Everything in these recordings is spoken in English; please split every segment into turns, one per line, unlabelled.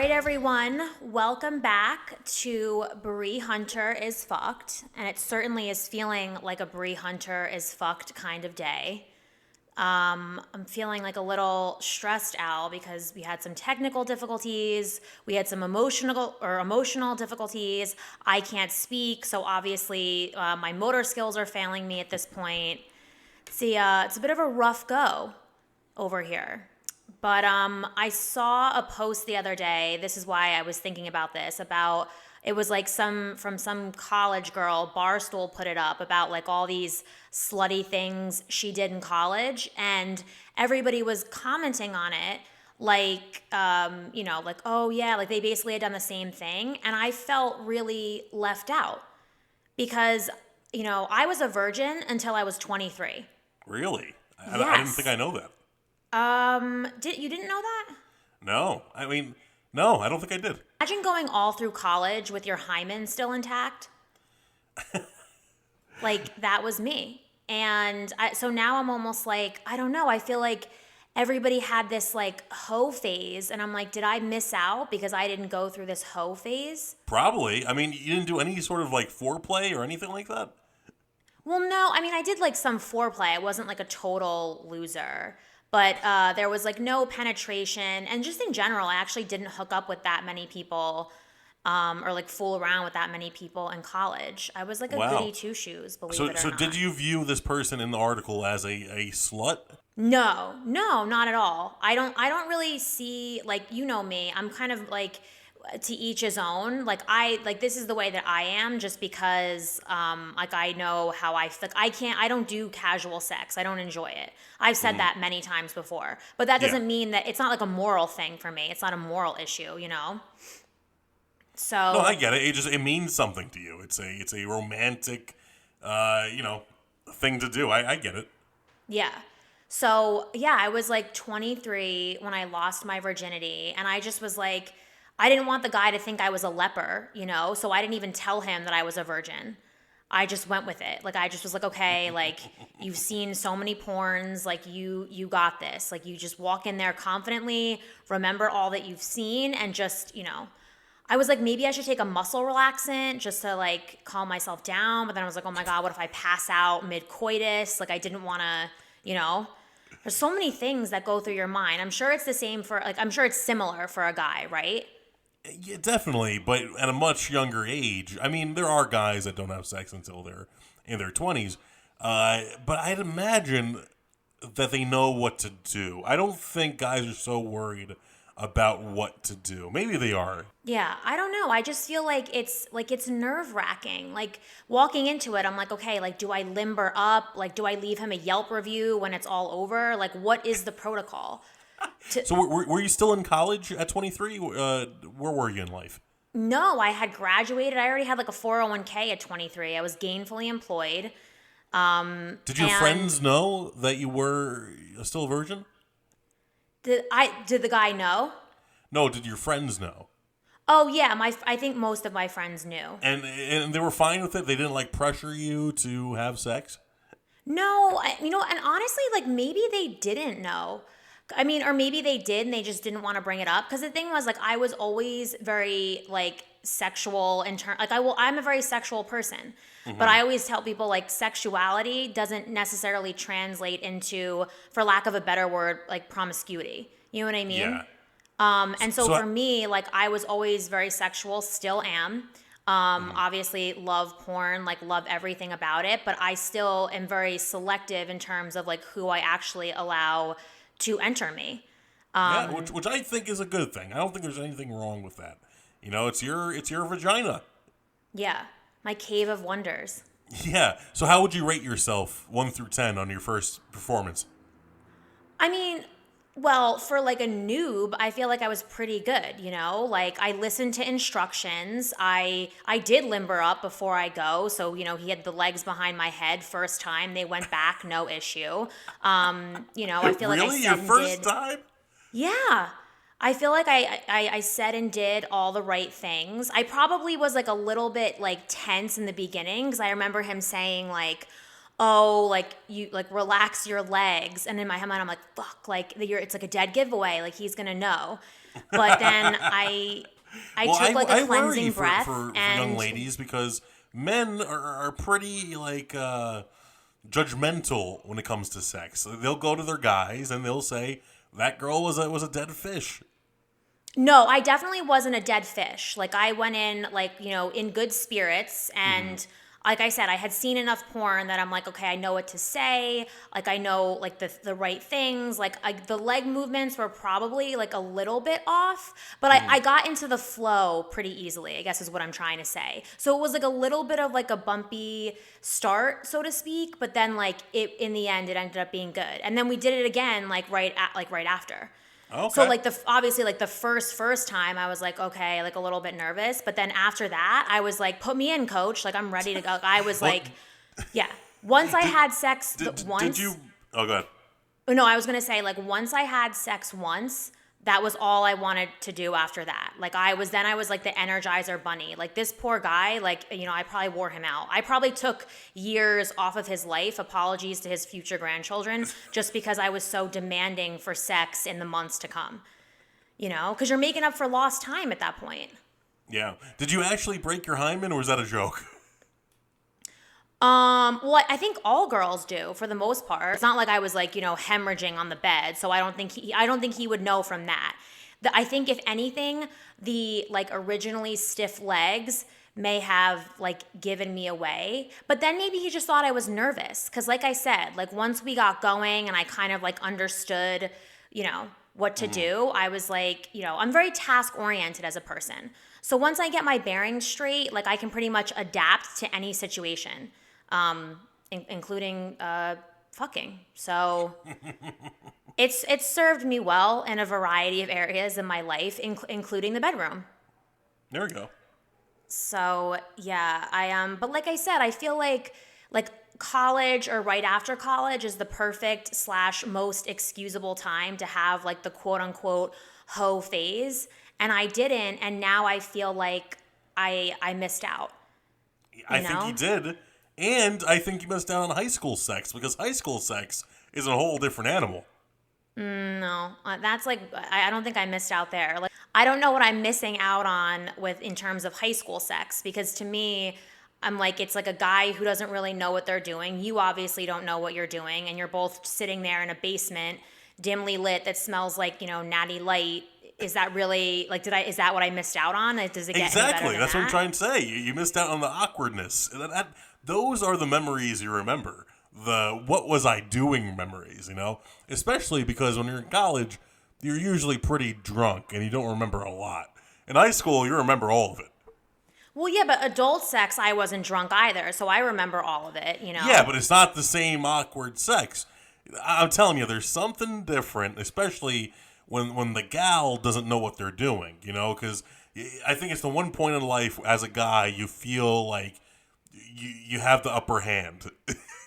right, everyone, welcome back to Brie Hunter is Fucked, and it certainly is feeling like a Brie Hunter is Fucked kind of day. I'm feeling like a little stressed out because we had some technical difficulties, we had some emotional difficulties. I can't speak, so obviously my motor skills are failing me at this point. See, it's a bit of a rough go over here. But I saw a post the other day. This is why I was thinking about this. About it was like some college girl. Barstool put it up about like all these slutty things she did in college, and everybody was commenting on it. Like, like, oh yeah, like they basically had done the same thing, and I felt really left out because I was a virgin until I was 23.
Really? I didn't think
Yes.
I know that.
You didn't know that?
No. No, I don't think I did.
Imagine going all through college with your hymen still intact. Like, that was me. And so now I'm almost like, I don't know. I feel like everybody had this like hoe phase. And I'm like, did I miss out because I didn't go through this hoe phase?
Probably. I mean, you didn't do any sort of like foreplay or anything like that?
Well, no. I mean, I did like some foreplay. I wasn't like a total loser. But there was like no penetration. And just in general, I actually didn't hook up with that many people or like fool around with that many people in college. I was like a
Wow.
goody two shoes, believe
So
it or
so
not.
did you view this person in the article as a slut?
No, not at all. I don't really see, like, you know me. I'm kind of like to each his own. Like this is the way that I am just because like I know how like I don't do casual sex. I don't enjoy it. I've said that many times before. But that
Yeah.
doesn't mean that it's not like a moral thing for me. It's not a moral issue, you know?
No, I
So,
get it. It means something to you. It's a romantic thing to do. I get it.
yeah. So, yeah, I was like 23 when I lost my virginity. And I just was like, I didn't want the guy to think I was a leper, you know? So I didn't even tell him that I was a virgin. I just went with it. Like, I just was like, okay, like, you've seen so many porns. Like, you got this. Like, you just walk in there confidently, remember all that you've seen, and just, I was like, maybe I should take a muscle relaxant just to like calm myself down. But then I was like, oh my God, what if I pass out mid coitus? Like, I didn't want to, you know? There's so many things that go through your mind. I'm sure it's the same for, like, I'm sure it's similar for a guy, right?
Yeah, definitely, but at a much younger age. I mean, there are guys that don't have sex until they're in their 20s. But I'd imagine that they know what to do. I don't think guys are so worried about what to do. Maybe they are.
Yeah, I don't know. I just feel like it's nerve wracking. Like walking into it, I'm like, okay, like do I limber up? Like do I leave him a Yelp review when it's all over? Like what is the protocol?
So were you still in college at 23? Where were you in life?
No, I had graduated. I already had like a 401k at 23. I was gainfully employed.
Did your
And
friends know that you were still a virgin?
did the guy know?
No, did your friends know?
Oh yeah, I think most of my friends knew.
And they were fine with it? They didn't like pressure you to have sex?
No, and honestly, like maybe they didn't know. I mean, or maybe they did and they just didn't want to bring it up. Because the thing was, like, I was always very like sexual in turn. Like, I'm a very sexual person, but I always tell people like sexuality doesn't necessarily translate into, for lack of a better word, like promiscuity. You know what I mean?
Yeah.
And so
So
for me, like I was always very sexual, still am. Obviously love porn, like love everything about it, but I still am very selective in terms of like who I actually allow to enter me.
Yeah, which I think is a good thing. I don't think there's anything wrong with that. You know, it's your vagina.
Yeah, my cave of wonders.
Yeah. So how would you rate yourself 1 through 10 on your first performance?
I mean, well, for like a noob, I feel like I was pretty good, you know? Like I listened to instructions. I did limber up before I go, so he had the legs behind my head first time. They went back, no issue. I feel like I
Really?
said
Your
and
first
did.
time?
Yeah. I feel like I said and did all the right things. I probably was like a little bit like tense in the beginning because I remember him saying like, oh, like you like relax your legs. And in my mind, I'm like, fuck, like it's like a dead giveaway. Like he's gonna know. But then I
Well,
took like a
I worry
cleansing breath
for young
and
ladies because men are pretty like judgmental when it comes to sex. They'll go to their guys and they'll say that girl was a dead fish.
no, I definitely wasn't a dead fish. Like I went in like, in good spirits and like I said, I had seen enough porn that I'm like, okay, I know what to say. Like I know like the right things. Like the leg movements were probably like a little bit off, but I got into the flow pretty easily, I guess is what I'm trying to say. So it was like a little bit of like a bumpy start, so to speak, but then like it in the end it ended up being good. And then we did it again like right after. So
Okay.
like obviously like the first time I was like okay like a little bit nervous, but then after that I was like put me in, coach, like I'm ready to go. I was
Well,
like, yeah. Once I
did,
had sex
did
once,
you? Oh, God.
no, I was gonna say like once I had sex once, that was all I wanted to do after that. Like I was like the Energizer bunny. Like this poor guy, like I probably wore him out. I probably took years off of his life. Apologies to his future grandchildren, just because I was so demanding for sex in the months to come. Because you're making up for lost time at that point.
Yeah. Did you actually break your hymen, or was that a joke?
Well, I think all girls do for the most part. It's not like I was like, hemorrhaging on the bed, so I don't think he would know from that. I think if anything, the like originally stiff legs may have like given me away, but then maybe he just thought I was nervous cuz like I said, like once we got going and I kind of like understood, what to do, I was like, I'm very task oriented as a person. So once I get my bearings straight, like I can pretty much adapt to any situation, including fucking. So it's served me well in a variety of areas in my life, including the bedroom.
There we go.
So yeah, but like I said, I feel like college or right after college is the perfect / most excusable time to have like the quote unquote hoe phase, and I didn't, and now I feel like I missed out. You
I think you
know?
did. And I think you missed out on high school sex because high school sex is a whole different animal.
No, that's like I don't think I missed out there. Like I don't know what I'm missing out on with in terms of high school sex, because to me, I'm like it's like a guy who doesn't really know what they're doing. You obviously don't know what you're doing, and you're both sitting there in a basement, dimly lit, that smells like natty light. Is that really like is that what I missed out on? Does it get any better
Exactly.
than
That's what I'm
that?
trying to say. You missed out on the awkwardness. Those are the memories you remember. The what was I doing memories, Especially because when you're in college, you're usually pretty drunk and you don't remember a lot. In high school, you remember all of it.
Well, yeah, but adult sex, I wasn't drunk either, so I remember all of it.
Yeah, but it's not the same awkward sex. I'm telling you, there's something different, especially when the gal doesn't know what they're doing, because I think it's the one point in life as a guy you feel like you have the upper hand.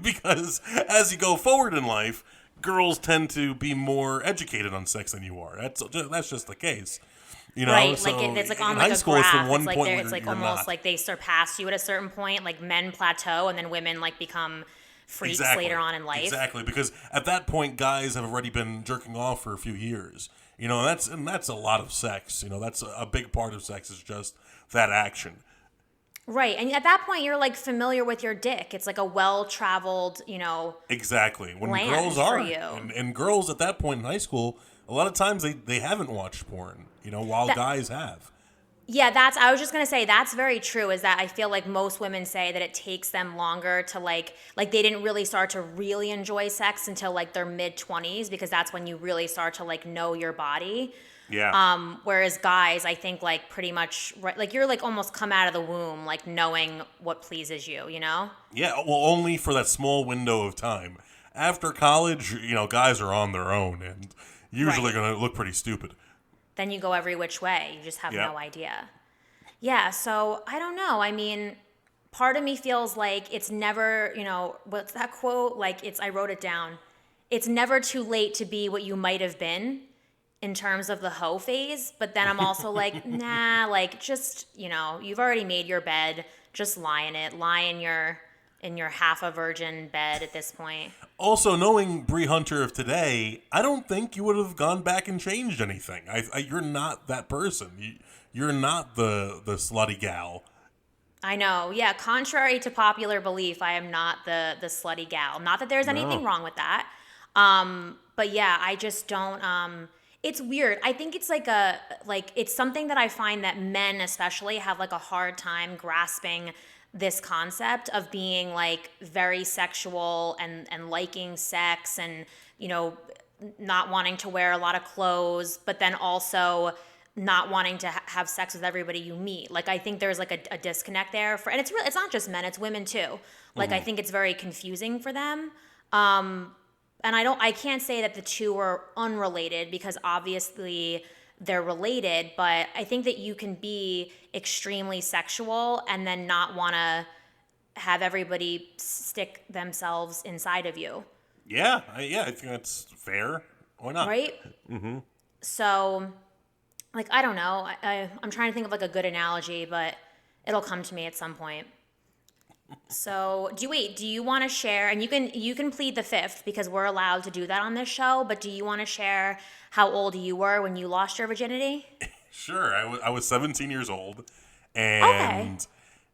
Because as you go forward in life, girls tend to be more educated on sex than you are. That's just the case.
Right,
So
like it's like
in
on
high
like a
school, it's the
graph.
one
It's like
point
there.
where
It's like
you're
almost
not.
like they surpass you at a certain point. Like men plateau, and then women like become freaks
Exactly.
later on in life.
Exactly, because at that point, guys have already been jerking off for a few years. And that's a lot of sex. That's a big part of sex is just that action.
Right, and at that point, you're like familiar with your dick. It's like a well-traveled,
Exactly. When
land
girls
for
are,
you.
and girls at that point in high school, a lot of times they haven't watched porn, while
That,
guys have.
Yeah, I was just gonna say that's very true. Is that I feel like most women say that it takes them longer to like they didn't really start to really enjoy sex until like their mid-20s, because that's when you really start to like know your body.
Yeah.
Whereas guys, I think like pretty much like you're like almost come out of the womb like knowing what pleases you,
Yeah, well, only for that small window of time. After college, guys are on their own and usually
Right.
going to look pretty stupid.
Then you go every which way. You just have
Yeah.
no idea. Yeah, so I don't know. I mean, part of me feels like it's never, what's that quote? Like I wrote it down. It's never too late to be what you might have been in terms of the hoe phase. But then I'm also like, nah, like just, you've already made your bed. Just lie in it. Lie in your in your half a virgin bed at this point.
Also, knowing Bree Hunter of today, I don't think you would have gone back and changed anything. You're not that person. You're not the slutty gal.
I know. Yeah, contrary to popular belief, I am not the slutty gal. Not that there's anything
No.
wrong with that. But yeah, I just don't it's weird. I think it's like it's something that I find that men especially have like a hard time grasping this concept of being like very sexual and liking sex and, you know, not wanting to wear a lot of clothes, but then also not wanting to have sex with everybody you meet. Like I think there's like a disconnect there for, and it's not just men, it's women too. Like I think it's very confusing for them. And I can't say that the two are unrelated because obviously they're related, but I think that you can be extremely sexual and then not want to have everybody stick themselves inside of you.
Yeah, I think that's fair. Why not?
Right? So, like, I don't know. I'm trying to think of like a good analogy, but it'll come to me at some point. So, do you want to share, and you can plead the fifth because we're allowed to do that on this show, but do you want to share how old you were when you lost your virginity?
Sure, I was 17 years old,
Okay.
and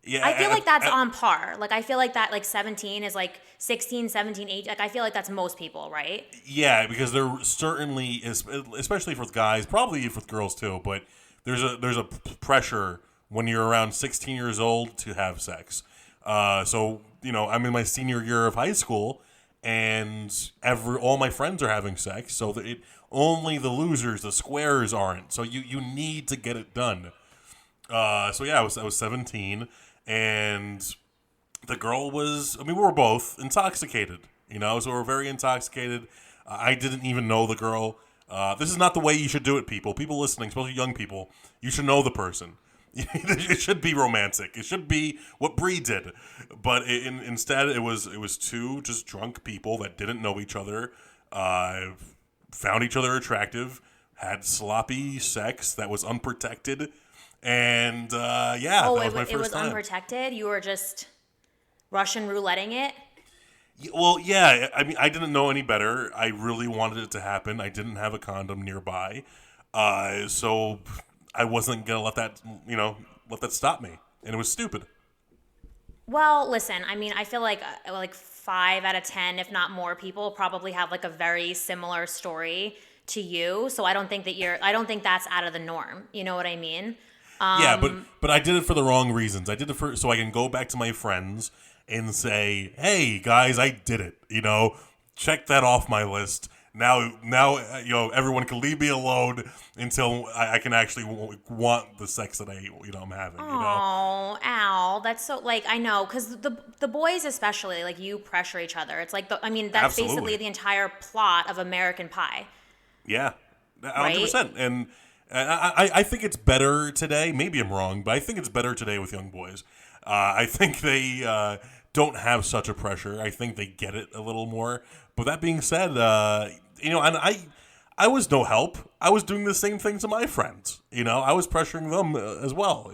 yeah,
I feel like that's on par. Like I feel like that like 17 is like 16, 17, 18. Like I feel like that's most people, right?
yeah, because there certainly is, especially for guys, probably for girls too. But there's a pressure when you're around 16 years old to have sex. So I'm in my senior year of high school, and all my friends are having sex. So that only the losers, the squares, aren't. So you need to get it done. So yeah, I was 17, and the girl was. I mean, we were both intoxicated. So we were very intoxicated. I didn't even know the girl. This is not the way you should do it, people. People listening, especially young people, you should know the person. It should be romantic. It should be what Bree did, but instead it was two just drunk people that didn't know each other, found each other attractive, had sloppy sex that was unprotected, and yeah,
Oh,
that was my
it was
first time.
unprotected. You were just Russian rouletting it.
Well, yeah, I mean, I didn't know any better. I really wanted it to happen. I didn't have a condom nearby, so I wasn't gonna let that stop me, and it was stupid.
Well, listen, I mean, I feel like 5 out of 10, if not more, people probably have like a very similar story to you. So I don't think I don't think that's out of the norm. You know what I mean?
Yeah, but I did it for the wrong reasons. I did it so I can go back to my friends and say, "Hey guys, I did it." Check that off my list. Now, everyone can leave me alone until I can actually want the sex that I'm having.
Oh, ow. That's so, like, I know, because the boys especially, like, you pressure each other. It's like, I mean, that's
Absolutely.
basically the entire plot of American Pie,
Yeah, 100%.
right?
And I think it's better today. Maybe I'm wrong, but I think it's better today with young boys. I think they don't have such a pressure. I think they get it a little more. But that being said, and I was no help. I was doing the same thing to my friends. I was pressuring them as well.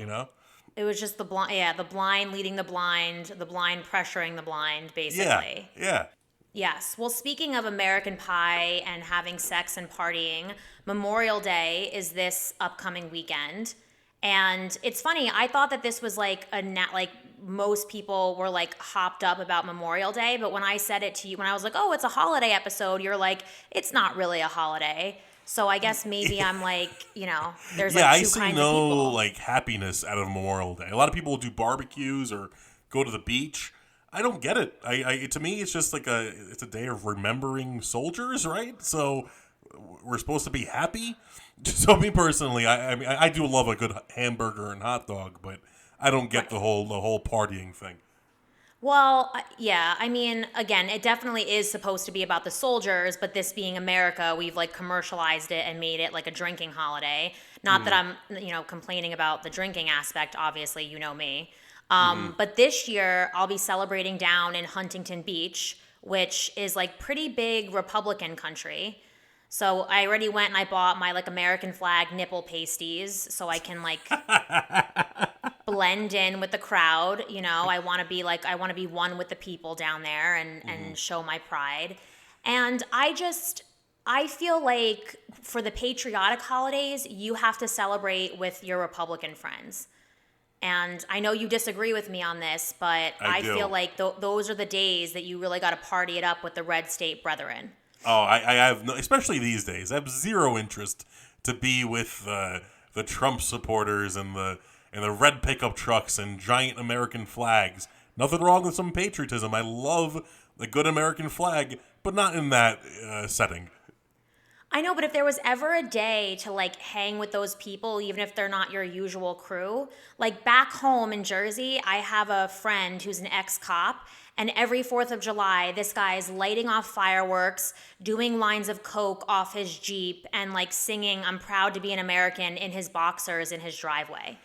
It was just the blind leading the blind pressuring the blind,
Yeah,
basically.
yeah.
Yes. Well, speaking of American Pie and having sex and partying, Memorial Day is this upcoming weekend. And it's funny, I thought that this was like like most people were like hopped up about Memorial Day, but when I said it to you, when I was like, "Oh, it's a holiday episode," you're like, "It's not really a holiday." So I guess maybe I'm like, there's
Yeah,
like
I
two
see
kinds of
no
people.
like happiness out of Memorial Day. A lot of people do barbecues or go to the beach. I don't get it. To me, it's just like it's a day of remembering soldiers, right? So we're supposed to be happy. So me personally, I mean, I do love a good hamburger and hot dog, but I don't get
Right.
the whole partying thing.
Well, yeah, I mean, again, it definitely is supposed to be about the soldiers, but this being America, we've like commercialized it and made it like a drinking holiday. Not that I'm, complaining about the drinking aspect, obviously, you know me. But this year, I'll be celebrating down in Huntington Beach, which is like pretty big Republican country. So I already went and I bought my like American flag nipple pasties so I can like blend in with the crowd. I want to be I want to be one with the people down there and show my pride. And I feel like for the patriotic holidays, you have to celebrate with your Republican friends. And I know you disagree with me on this, but I
do.
feel like those are the days that you really got to party it up with the red state brethren.
Oh, I have no, especially these days. I have zero interest to be with the Trump supporters and the red pickup trucks and giant American flags. Nothing wrong with some patriotism. I love the good American flag, but not in that setting.
I know, but if there was ever a day to hang with those people, even if they're not your usual crew, back home in Jersey, I have a friend who's an ex-cop, and every 4th of July, this guy is lighting off fireworks, doing lines of coke off his Jeep, and singing "I'm proud to be an American" in his boxers in his driveway.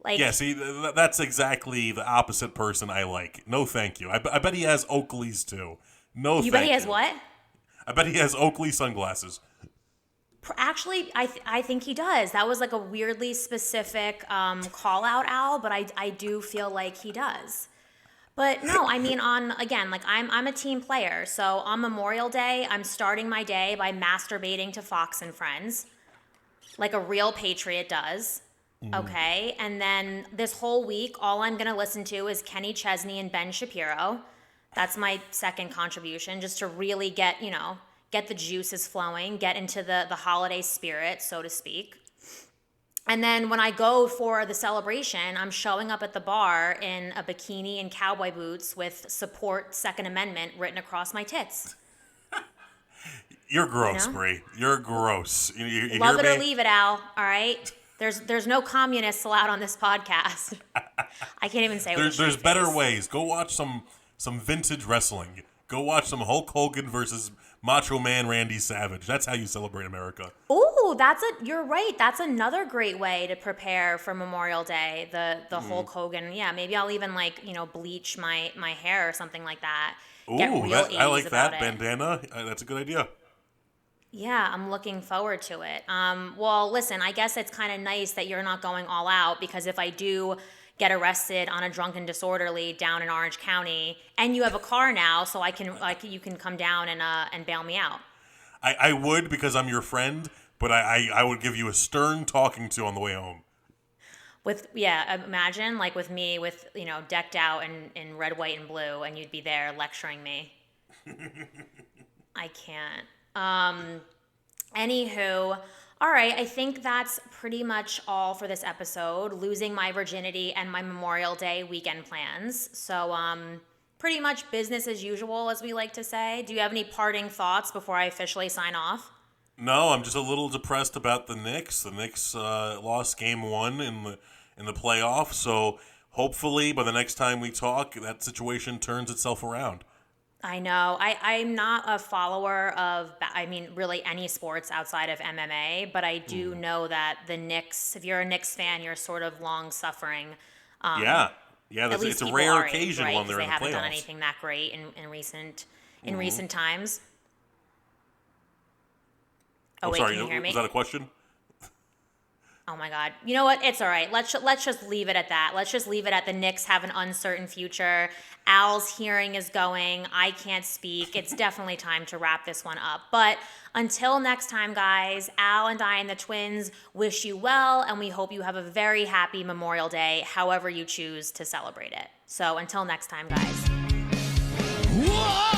Yeah, see, that's exactly the opposite person I like. No, thank you. I bet he has Oakleys too. No, thank you.
You bet he has what?
I bet he has Oakley sunglasses.
Actually, I think he does. That was a weirdly specific call out, Al, but I do feel like he does. But no, I mean, I'm a team player. So on Memorial Day, I'm starting my day by masturbating to Fox and Friends, like a real patriot does. Okay, and then this whole week, all I'm gonna listen to is Kenny Chesney and Ben Shapiro. That's my second contribution, just to really get the juices flowing, get into the holiday spirit, so to speak. And then when I go for the celebration, I'm showing up at the bar in a bikini and cowboy boots with "Support Second Amendment" written across my tits.
You're gross, Brie. You're gross. You
Love it or leave it, Al. All right? There's no communists allowed on this podcast. I can't even say what
there's better ways. Go watch some vintage wrestling. Go watch some Hulk Hogan versus Macho Man Randy Savage. That's how you celebrate America.
Ooh, you're right. That's another great way to prepare for Memorial Day. The Hulk Hogan. Yeah, maybe I'll even bleach my hair or something like that.
Ooh,
Get real
I like that.
it.
Bandana. That's a good idea.
Yeah, I'm looking forward to it. Well, listen, I guess it's kind of nice that you're not going all out, because if I do get arrested on a drunken disorderly down in Orange County, and you have a car now, so you can come down and bail me out.
I would, because I'm your friend, but I would give you a stern talking to on the way home.
Imagine with me decked out in red, white, and blue, and you'd be there lecturing me. I can't. Anywho, all right, I think that's pretty much all for this episode. Losing my virginity and my Memorial Day weekend plans. So, pretty much business as usual, as we like to say. Do you have any parting thoughts before I officially sign off?
No, I'm just a little depressed about the Knicks. The Knicks lost Game 1 in the playoffs, so hopefully by the next time we talk, that situation turns itself around.
I know. I'm not a follower of, really any sports outside of MMA, but I do know that the Knicks, if you're a Knicks fan, you're sort of long-suffering.
It's a rare occasion when they're in the playoffs. They haven't done
anything that great in recent times. Oh, wait,
sorry,
can you hear me?
Was that a question?
Oh my God. You know what? It's all right. Let's just leave it at that. Let's just leave it at the Knicks have an uncertain future. Al's hearing is going. I can't speak. It's definitely time to wrap this one up. But until next time, guys, Al and I and the twins wish you well, and we hope you have a very happy Memorial Day, however you choose to celebrate it. So until next time, guys.
Whoa!